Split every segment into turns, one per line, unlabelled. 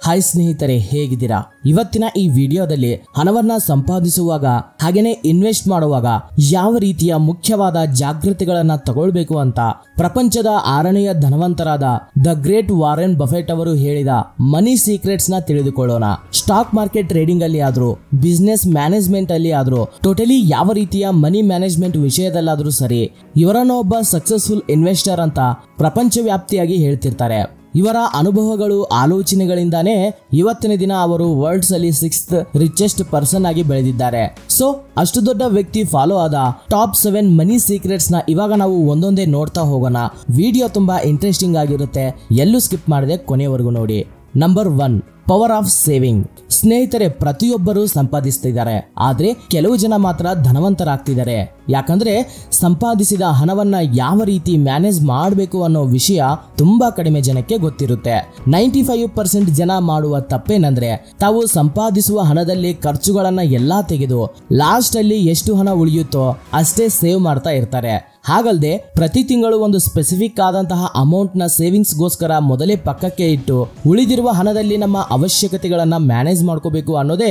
Hi ಸ್ನೇಹಿತರೆ, ಹೇಗಿದ್ದೀರಾ? ಇವತ್ತಿನ ಈ ವಿಡಿಯೋದಲ್ಲಿ ಹಣವನ್ನ ಸಂಪಾದಿಸುವಾಗ ಹಾಗೇನೆ ಇನ್ವೆಸ್ಟ್ ಮಾಡುವಾಗ ಯಾವ ರೀತಿಯ ಮುಖ್ಯವಾದ ಜಾಗೃತಿಗಳನ್ನ ತಗೊಳ್ಬೇಕು ಅಂತ ಪ್ರಪಂಚದ 6ನೆಯ ಧನವಂತರಾದ ದ ಗ್ರೇಟ್ ವಾರೆನ್ ಬಫೆಟ್ ಅವರು ಹೇಳಿದ ಮನಿ ಸೀಕ್ರೆಟ್ಸ್ ನ ತಿಳಿದುಕೊಳ್ಳೋಣ. ಸ್ಟಾಕ್ ಮಾರ್ಕೆಟ್ ಟ್ರೇಡಿಂಗ್ ಅಲ್ಲಿ ಆದ್ರೂ, ಬಿಸ್ನೆಸ್ ಮ್ಯಾನೇಜ್ಮೆಂಟ್ ಅಲ್ಲಿ ಆದ್ರೂ, ಟೋಟಲಿ ಯಾವ ರೀತಿಯ ಮನಿ ಮ್ಯಾನೇಜ್ಮೆಂಟ್ ವಿಷಯದಲ್ಲಾದ್ರೂ ಸರಿ, ಇವರನ್ನ ಒಬ್ಬ ಸಕ್ಸಸ್ಫುಲ್ ಇನ್ವೆಸ್ಟರ್ ಅಂತ ಪ್ರಪಂಚವ್ಯಾಪ್ತಿಯಾಗಿ ಹೇಳ್ತಿರ್ತಾರೆ. ಇವರ ಅನುಭವಗಳು, ಆಲೋಚನೆಗಳಿಂದಾನೇ ಇವತ್ತಿನ ದಿನ ಅವರು ವರ್ಲ್ಡ್ಸ್ ಅಲ್ಲಿ 6th ರಿಚೆಸ್ಟ್ ಪರ್ಸನ್ ಆಗಿ ಬೆಳೆದಿದ್ದಾರೆ. ಸೊ ಅಷ್ಟು ದೊಡ್ಡ ವ್ಯಕ್ತಿ ಫಾಲೋ ಆದ ಟಾಪ್ 7 ಮನಿ ಸೀಕ್ರೆಟ್ಸ್ ನ ಇವಾಗ ನಾವು ಒಂದೊಂದೇ ನೋಡ್ತಾ ಹೋಗೋಣ. ವಿಡಿಯೋ ತುಂಬಾ ಇಂಟ್ರೆಸ್ಟಿಂಗ್ ಆಗಿರುತ್ತೆ, ಎಲ್ಲೂ ಸ್ಕಿಪ್ ಮಾಡದೆ ಕೊನೆವರೆಗೂ ನೋಡಿ. Number 1, power of saving. ಸ್ನೇಹಿತರೆ, ಪ್ರತಿಯೊಬ್ಬರು ಸಂಪಾದಿಸ್ತಿದ್ದಾರೆ, ಆದ್ರೆ ಕೆಲವು ಜನ ಮಾತ್ರ ಧನವಂತರಾಗ್ತಿದ್ದಾರೆ. ಯಾಕಂದ್ರೆ ಸಂಪಾದಿಸಿದ ಹಣವನ್ನ ಯಾವ ರೀತಿ ಮ್ಯಾನೇಜ್ ಮಾಡಬೇಕು ಅನ್ನೋ ವಿಷಯ ತುಂಬಾ ಕಡಿಮೆ ಜನಕ್ಕೆ ಗೊತ್ತಿರುತ್ತೆ. 95% ಜನ ಮಾಡುವ ತಪ್ಪೇನಂದ್ರೆ ತಾವು ಸಂಪಾದಿಸುವ ಹಣದಲ್ಲಿ ಖರ್ಚುಗಳನ್ನ ಎಲ್ಲಾ ತೆಗೆದು ಲಾಸ್ಟ್ ಅಲ್ಲಿ ಎಷ್ಟು ಹಣ ಉಳಿಯುತ್ತೋ ಅಷ್ಟೇ ಸೇವ್ ಮಾಡ್ತಾ ಇರ್ತಾರೆ. ಹಾಗಲ್ದೆ ಪ್ರತಿ ತಿಂಗಳು ಒಂದು ಸ್ಪೆಸಿಫಿಕ್ ಆದಂತಹ ಅಮೌಂಟ್ ನ ಸೇವಿಂಗ್ಸ್ ಗೋಸ್ಕರ ಮೊದಲೇ ಪಕ್ಕಕ್ಕೆ ಇಟ್ಟು ಉಳಿದಿರುವ ಹಣದಲ್ಲಿ ನಮ್ಮ ಅವಶ್ಯಕತೆಗಳನ್ನ ಮ್ಯಾನೇಜ್ ಮಾಡ್ಕೋಬೇಕು ಅನ್ನೋದೇ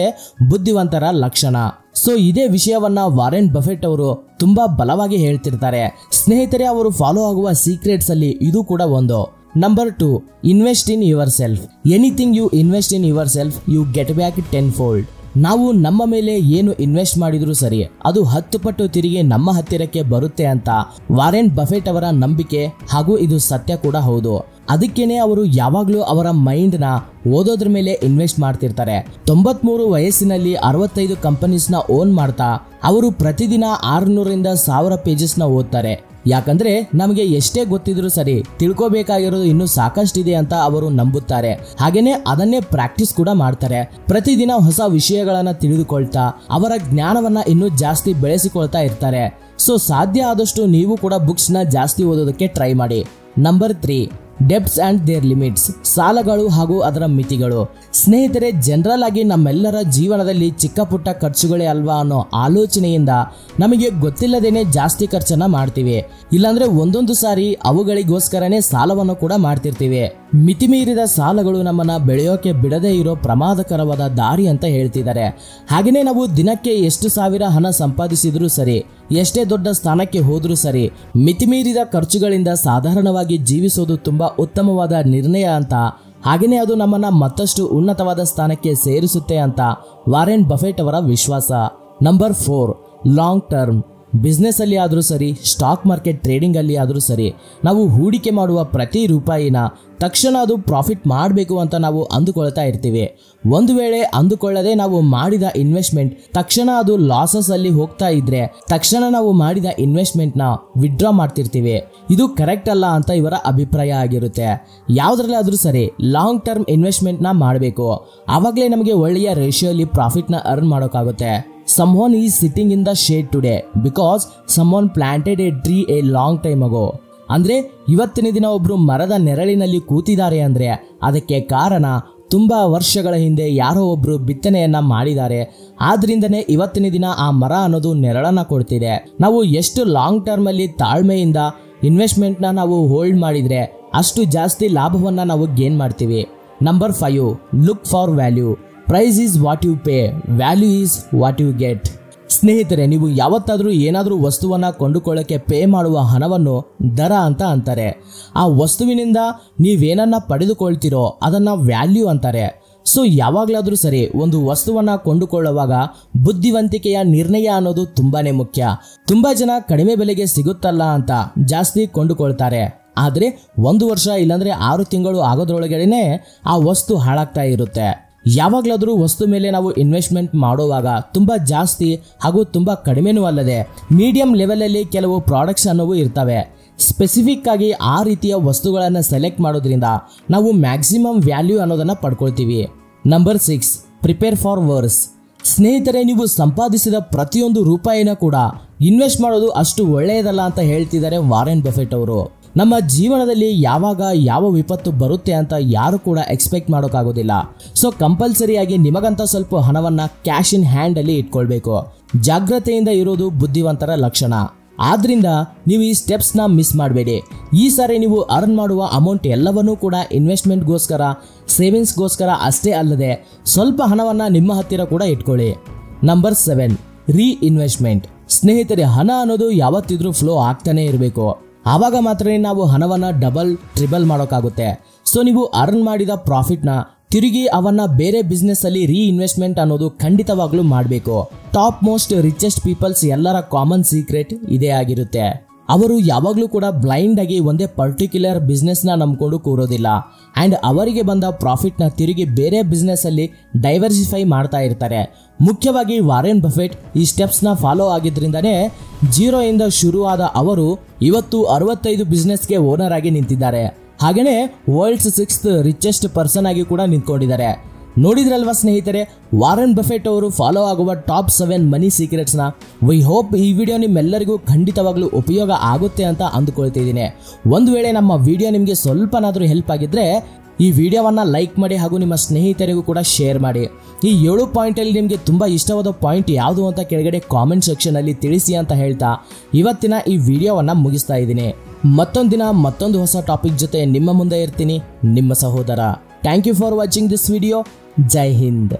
ಬುದ್ಧಿವಂತರ ಲಕ್ಷಣ. ಸೊ ಇದೇ ವಿಷಯವನ್ನ ವಾರೆನ್ ಬಫೆಟ್ ಅವರು ತುಂಬಾ ಬಲವಾಗಿ ಹೇಳ್ತಿರ್ತಾರೆ. ಸ್ನೇಹಿತರೆ, ಅವರು ಫಾಲೋ ಆಗುವ ಸೀಕ್ರೆಟ್ಸ್ ಅಲ್ಲಿ ಇದು ಕೂಡ ಒಂದು. Number 2, invest in yourself. Anything you invest in yourself you get back 10-fold. ನಾವು ನಮ್ಮ ಮೇಲೆ ಏನು ಇನ್ವೆಸ್ಟ್ ಮಾಡಿದ್ರು ಸರಿ, ಅದು 10 ಪಟ್ಟು ತಿರುಗಿ ನಮ್ಮ ಹತ್ತಿರಕ್ಕೆ ಬರುತ್ತೆ ಅಂತ ವಾರೆನ್ ಬಫೆಟ್ ಅವರ ನಂಬಿಕೆ, ಹಾಗೂ ಇದು ಸತ್ಯ ಕೂಡ ಹೌದು. ಅದಕ್ಕೇನೆ ಅವರು ಯಾವಾಗ್ಲೂ ಅವರ ಮೈಂಡ್ ನ ಓದೋದ್ರ ಮೇಲೆ ಇನ್ವೆಸ್ಟ್ ಮಾಡ್ತಿರ್ತಾರೆ. 93 ವಯಸ್ಸಿನಲ್ಲಿ 65 ಕಂಪನೀಸ್ ನ ಓನ್ ಮಾಡ್ತಾ ಅವರು ಪ್ರತಿದಿನ 600ರಿಂದ 1000 ಪೇಜಸ್ ನ ಓದ್ತಾರೆ. ಯಾಕಂದ್ರೆ ನಮಗೆ ಎಷ್ಟೇ ಗೊತ್ತಿದ್ರು ಸರಿ, ತಿಳ್ಕೋಬೇಕಾಗಿರೋದು ಇನ್ನೂ ಸಾಕಷ್ಟಿದೆ ಅಂತ ಅವರು ನಂಬುತ್ತಾರೆ. ಹಾಗೇನೆ ಅದನ್ನೇ ಪ್ರಾಕ್ಟೀಸ್ ಕೂಡ ಮಾಡ್ತಾರೆ. ಪ್ರತಿದಿನ ಹೊಸ ವಿಷಯಗಳನ್ನ ತಿಳಿದುಕೊಳ್ತಾ ಅವರ ಜ್ಞಾನವನ್ನ ಇನ್ನೂ ಜಾಸ್ತಿ ಬೆಳೆಸಿಕೊಳ್ತಾ ಇರ್ತಾರೆ. ಸೊ ಸಾಧ್ಯ ಆದಷ್ಟು ನೀವು ಕೂಡ ಬುಕ್ಸ್ ನ ಜಾಸ್ತಿ ಓದೋದಕ್ಕೆ ಟ್ರೈ ಮಾಡಿ. Number 3, debts and their limits. ಸಾಲಗಳು ಹಾಗೂ ಅದರ ಮಿತಿಗಳು. ಸ್ನೇಹಿತರೆ, ಜನರಲ್ ಆಗಿ ನಮ್ಮೆಲ್ಲರ ಜೀವನದಲ್ಲಿ ಚಿಕ್ಕ ಪುಟ್ಟ ಖರ್ಚುಗಳೇ ಅಲ್ವಾ ಅನ್ನೋ ಆಲೋಚನೆಯಿಂದ ನಮಗೆ ಗೊತ್ತಿಲ್ಲದೇನೆ ಜಾಸ್ತಿ ಖರ್ಚನ್ನ ಮಾಡ್ತೀವಿ. ಇಲ್ಲಾಂದ್ರೆ ಒಂದೊಂದು ಸಾರಿ ಅವುಗಳಿಗೋಸ್ಕರನೇ ಸಾಲವನ್ನು ಕೂಡ ಮಾಡ್ತಿರ್ತೀವಿ. ಮಿತಿಮೀರಿದ ಸಾಲಗಳು ನಮ್ಮನ್ನ ಬೆಳೆಯೋಕೆ ಬಿಡದೇ ಇರೋ ಪ್ರಮಾದಕರವಾದ ದಾರಿ ಅಂತ ಹೇಳ್ತಿದ್ದಾರೆ. ಹಾಗೇನೆ ನಾವು ದಿನಕ್ಕೆ ಎಷ್ಟು ಸಾವಿರ ಹಣ ಸಂಪಾದಿಸಿದ್ರು ಸರಿ, ಎಷ್ಟೇ ದೊಡ್ಡ ಸ್ಥಾನಕ್ಕೆ ಹೋದ್ರೂ ಸರಿ, ಮಿತಿಮೀರಿದ ಖರ್ಚುಗಳಿಂದ ಸಾಧಾರಣವಾಗಿ ಜೀವಿಸೋದು ತುಂಬಾ ಉತ್ತಮವಾದ ನಿರ್ಣಯ ಅಂತ, ಹಾಗೇನೆ ಅದು ನಮ್ಮನ್ನ ಮತ್ತಷ್ಟು ಉನ್ನತವಾದ ಸ್ಥಾನಕ್ಕೆ ಸೇರಿಸುತ್ತೆ ಅಂತ ವಾರೆನ್ ಬಫೆಟ್ ಅವರ ವಿಶ್ವಾಸ. Number 4, long term. ಬಿಸ್ನೆಸ್ ಅಲ್ಲಿ ಆದ್ರೂ ಸರಿ, ಸ್ಟಾಕ್ ಮಾರ್ಕೆಟ್ ಟ್ರೇಡಿಂಗ್ ಅಲ್ಲಿ ಆದ್ರೂ ಸರಿ, ನಾವು ಹೂಡಿಕೆ ಮಾಡುವ ಪ್ರತಿ ರೂಪಾಯಿನ ತಕ್ಷಣ ಅದು ಪ್ರಾಫಿಟ್ ಮಾಡಬೇಕು ಅಂತ ನಾವು ಅಂದುಕೊಳ್ತಾ ಇರ್ತೀವಿ. ಒಂದು ವೇಳೆ ಅಂದುಕೊಳ್ಳದೆ ನಾವು ಮಾಡಿದ ಇನ್ವೆಸ್ಟ್ಮೆಂಟ್ ತಕ್ಷಣ ಅದು ಲಾಸಸ್ ಅಲ್ಲಿ ಹೋಗ್ತಾ ಇದ್ರೆ ತಕ್ಷಣ ನಾವು ಮಾಡಿದ ಇನ್ವೆಸ್ಟ್ಮೆಂಟ್ ನ ವಿಡ್ರಾ ಮಾಡ್ತಿರ್ತೀವಿ. ಇದು ಕರೆಕ್ಟ್ ಅಲ್ಲ ಅಂತ ಇವರ ಅಭಿಪ್ರಾಯ ಆಗಿರುತ್ತೆ. ಯಾವ್ದ್ರಲ್ಲಿ ಆದ್ರೂ ಸರಿ ಲಾಂಗ್ ಟರ್ಮ್ ಇನ್ವೆಸ್ಟ್ಮೆಂಟ್ ನ ಮಾಡಬೇಕು. ಆವಾಗಲೇ ನಮಗೆ ಒಳ್ಳೆಯ ರೇಷಿಯೋಲಿ ಪ್ರಾಫಿಟ್ ನ ಅರ್ನ್ ಮಾಡೋಕ್ಕಾಗುತ್ತೆ. Someone is sitting in the shade today because someone planted a tree a long time ago. ಅಂದ್ರೆ ಇವತ್ತಿನ ದಿನ ಒಬ್ರು ಮರದ ನೆರಳಿನಲ್ಲಿ ಕೂತಿದ್ದಾರೆ ಅಂದ್ರೆ ಅದಕ್ಕೆ ಕಾರಣ ತುಂಬಾ ವರ್ಷಗಳ ಹಿಂದೆ ಯಾರೋ ಒಬ್ರು ಬಿತ್ತನೆಯನ್ನ ಮಾಡಿದ್ದಾರೆ. ಆದ್ರಿಂದನೇ ಇವತ್ತಿನ ದಿನ ಆ ಮರ ಅನ್ನೋದು ನೆರಳನ್ನ ಕೊಡ್ತಿದೆ. ನಾವು ಎಷ್ಟು ಲಾಂಗ್ ಟರ್ಮ್ ಅಲ್ಲಿ ತಾಳ್ಮೆಯಿಂದ ಇನ್ವೆಸ್ಟ್ಮೆಂಟ್ ನ ನಾವು ಹೋಲ್ಡ್ ಮಾಡಿದ್ರೆ ಅಷ್ಟು ಜಾಸ್ತಿ ಲಾಭವನ್ನ ನಾವು ಗೇನ್ ಮಾಡ್ತೀವಿ. Number 5, look for value. Price is what you pay, value is what you get. ಸ್ನೇಹಿತರೆ, ನೀವು ಯಾವತ್ತಾದ್ರೂ ಏನಾದ್ರೂ ವಸ್ತುವನ್ನ ಕೊಂಡುಕೊಳ್ಳಕ್ಕೆ ಪೇ ಮಾಡುವ ಹಣವನ್ನು ದರ ಅಂತ ಅಂತಾರೆ. ಆ ವಸ್ತುವಿನಿಂದ ನೀವೇನನ್ನ ಪಡೆದುಕೊಳ್ತಿರೋ ಅದನ್ನ ವ್ಯಾಲ್ಯೂ ಅಂತಾರೆ. ಸೊ ಯಾವಾಗ್ಲಾದ್ರೂ ಸರಿ ಒಂದು ವಸ್ತುವನ್ನ ಕೊಂಡುಕೊಳ್ಳುವಾಗ ಬುದ್ಧಿವಂತಿಕೆಯ ನಿರ್ಣಯ ಅನ್ನೋದು ತುಂಬಾನೇ ಮುಖ್ಯ. ತುಂಬಾ ಜನ ಕಡಿಮೆ ಬೆಲೆಗೆ ಸಿಗುತ್ತಲ್ಲ ಅಂತ ಜಾಸ್ತಿ ಕೊಂಡುಕೊಳ್ತಾರೆ. ಆದ್ರೆ 1 ವರ್ಷ ಇಲ್ಲಾಂದ್ರೆ 6 ತಿಂಗಳು ಆಗೋದ್ರೊಳಗಡೆನೆ ಆ ವಸ್ತು ಹಾಳಾಗ್ತಾ ಇರುತ್ತೆ. ಯಾವಾಗ್ಲಾದ್ರೂ ವಸ್ತು ಮೇಲೆ ನಾವು ಇನ್ವೆಸ್ಟ್ಮೆಂಟ್ ಮಾಡುವಾಗ ತುಂಬಾ ಜಾಸ್ತಿ ಹಾಗೂ ತುಂಬಾ ಕಡಿಮೆನೂ ಅಲ್ಲದೆ ಮೀಡಿಯಂ ಲೆವೆಲ್ ಅಲ್ಲಿ ಕೆಲವು ಪ್ರಾಡಕ್ಟ್ಸ್ ಅನ್ನೋವು ಇರ್ತವೆ. ಸ್ಪೆಸಿಫಿಕ್ ಆಗಿ ಆ ರೀತಿಯ ವಸ್ತುಗಳನ್ನ ಸೆಲೆಕ್ಟ್ ಮಾಡೋದ್ರಿಂದ ನಾವು ಮ್ಯಾಕ್ಸಿಮಮ್ ವ್ಯಾಲ್ಯೂ ಅನ್ನೋದನ್ನ ಪಡ್ಕೊಳ್ತೀವಿ. Number 6, prepare for worse. ಸ್ನೇಹಿತರೆ, ನೀವು ಸಂಪಾದಿಸಿದ ಪ್ರತಿಯೊಂದು ರೂಪಾಯಿನ ಕೂಡ ಇನ್ವೆಸ್ಟ್ ಮಾಡೋದು ಅಷ್ಟು ಒಳ್ಳೆಯದಲ್ಲ ಅಂತ ಹೇಳ್ತಿದ್ದಾರೆ ವಾರೆನ್ ಬಫೆಟ್ ಅವರು. ನಮ್ಮ ಜೀವನದಲ್ಲಿ ಯಾವಾಗ ಯಾವ ವಿಪತ್ತು ಬರುತ್ತೆ ಅಂತ ಯಾರು ಕೂಡ ಎಕ್ಸ್ಪೆಕ್ಟ್ ಮಾಡೋಕ್ಕಾಗೋದಿಲ್ಲ. ಸೊ ಕಂಪಲ್ಸರಿಯಾಗಿ ನಿಮಗಂತ ಸ್ವಲ್ಪ ಹಣವನ್ನ ಕ್ಯಾಶ್ ಇನ್ ಹ್ಯಾಂಡ್ ಅಲ್ಲಿ ಇಟ್ಕೊಳ್ಬೇಕು. ಜಾಗ್ರತೆಯಿಂದ ಇರೋದು ಬುದ್ಧಿವಂತರ ಲಕ್ಷಣ. ಆದ್ರಿಂದ ನೀವು ಈ ಸ್ಟೆಪ್ಸ್ನ ಮಿಸ್ ಮಾಡಬೇಡಿ. ಈ ಸಾರಿ ನೀವು ಅರ್ನ್ ಮಾಡುವ ಅಮೌಂಟ್ ಎಲ್ಲವನ್ನೂ ಕೂಡ ಇನ್ವೆಸ್ಟ್ಮೆಂಟ್ಗೋಸ್ಕರ, ಸೇವಿಂಗ್ಸ್ಗೋಸ್ಕರ ಅಷ್ಟೇ ಅಲ್ಲದೆ ಸ್ವಲ್ಪ ಹಣವನ್ನ ನಿಮ್ಮ ಹತ್ತಿರ ಕೂಡ ಇಟ್ಕೊಳ್ಳಿ. ನಂಬರ್ 7, ರೀ ಇನ್ವೆಸ್ಟ್ಮೆಂಟ್. ಸ್ನೇಹಿತರೆ, ಹಣ ಅನ್ನೋದು ಯಾವತ್ತಿದ್ರೂ ಫ್ಲೋ ಆಗ್ತಾನೆ ಇರಬೇಕು. ಆವಾಗ ಮಾತ್ರ ನಾವು ಹಣವನ್ನ ಡಬಲ್ ಟ್ರಿಬಲ್ ಮಾಡೋಕ್ಕಾಗುತ್ತೆ. ಸೊ ನೀವು ಅರ್ನ್ ಮಾಡಿದ ಪ್ರಾಫಿಟ್ನ ತಿರುಗಿ ಅವನ್ನ ಬೇರೆ ಬಿಸ್ನೆಸ್ ಅಲ್ಲಿ ರೀ ಇನ್ವೆಸ್ಟ್ಮೆಂಟ್ ಅನ್ನೋದು ಖಂಡಿತವಾಗ್ಲೂ ಮಾಡಬೇಕು. ಟಾಪ್ ಮೋಸ್ಟ್ ರಿಚೆಸ್ಟ್ ಪೀಪಲ್ಸ್ ಎಲ್ಲರ ಕಾಮನ್ ಸೀಕ್ರೆಟ್ ಇದೇ ಆಗಿರುತ್ತೆ. ಅವರು ಯಾವಾಗಲೂ ಕೂಡ ಬ್ಲೈಂಡ್ ಆಗಿ ಒಂದೇ ಪರ್ಟಿಕ್ಯುಲರ್ ಬಿಸ್ನೆಸ್ ನ ನಂಬ್ಕೊಂಡು ಕೂರೋದಿಲ್ಲ. ಅಂಡ್ ಅವರಿಗೆ ಬಂದ ಪ್ರಾಫಿಟ್ ನ ತಿರುಗಿ ಬೇರೆ ಬಿಸ್ನೆಸ್ ಅಲ್ಲಿ ಡೈವರ್ಸಿಫೈ ಮಾಡ್ತಾ ಇರ್ತಾರೆ. ಮುಖ್ಯವಾಗಿ ವಾರೆನ್ ಬಫೆಟ್ ಈ ಸ್ಟೆಪ್ಸ್ ನ ಫಾಲೋ ಆಗಿದ್ರಿಂದಾನೇ 0 ಇಂದ ಶುರುವಾದ ಅವರು ಇವತ್ತು 65 ಬಿಸ್ನೆಸ್ಗೆ ಓನರ್ ಆಗಿ ನಿಂತಿದ್ದಾರೆ. ಹಾಗೇನೆ ವರ್ಲ್ಡ್ಸ್ 6th ರಿಚೆಸ್ಟ್ ಪರ್ಸನ್ ಆಗಿ ಕೂಡ ನಿಂತ್ಕೊಂಡಿದ್ದಾರೆ. ನೋಡಿದ್ರಲ್ವಾ ಸ್ನೇಹಿತರೆ, ವಾರೆನ್ ಬಫೆಟ್ ಅವರು ಫಾಲೋ ಆಗುವ ಟಾಪ್ 7 ಮನಿ ಸೀಕ್ರೆಟ್ಸ್ ನ. ವಿ ಹೋಪ್ ಈ ವಿಡಿಯೋ ನಿಮ್ಮೆಲ್ಲರಿಗೂ ಖಂಡಿತವಾಗ್ಲೂ ಉಪಯೋಗ ಆಗುತ್ತೆ ಅಂತ ಅಂದುಕೊಳ್ತಿದ್ದೀನಿ. ಒಂದು ವೇಳೆ ನಮ್ಮ ವಿಡಿಯೋ ನಿಮಗೆ ಸ್ವಲ್ಪನಾದ್ರೂ ಹೆಲ್ಪ್ ಆಗಿದ್ರೆ ಈ ವಿಡಿಯೋವನ್ನ ಲೈಕ್ ಮಾಡಿ ಹಾಗೂ ನಿಮ್ಮ ಸ್ನೇಹಿತರಿಗೂ ಕೂಡ ಶೇರ್ ಮಾಡಿ. ಈ 7 ಪಾಯಿಂಟ್ ಅಲ್ಲಿ ನಿಮಗೆ ತುಂಬಾ ಇಷ್ಟವಾದ ಪಾಯಿಂಟ್ ಯಾವುದು ಅಂತ ಕೆಳಗಡೆ ಕಾಮೆಂಟ್ ಸೆಕ್ಷನ್ ಅಲ್ಲಿ ತಿಳಿಸಿ ಅಂತ ಹೇಳ್ತಾ ಇವತ್ತಿನ ಈ ವಿಡಿಯೋವನ್ನ ಮುಗಿಸ್ತಾ ಇದ್ದೀನಿ. ಮತ್ತೊಂದು ದಿನ ಮತ್ತೊಂದು ಹೊಸ ಟಾಪಿಕ್ ಜೊತೆ ನಿಮ್ಮ ಮುಂದೆ ಇರ್ತೀನಿ, ನಿಮ್ಮ ಸಹೋದರ. Thank you for watching this video. ಜೈ ಹಿಂದ್.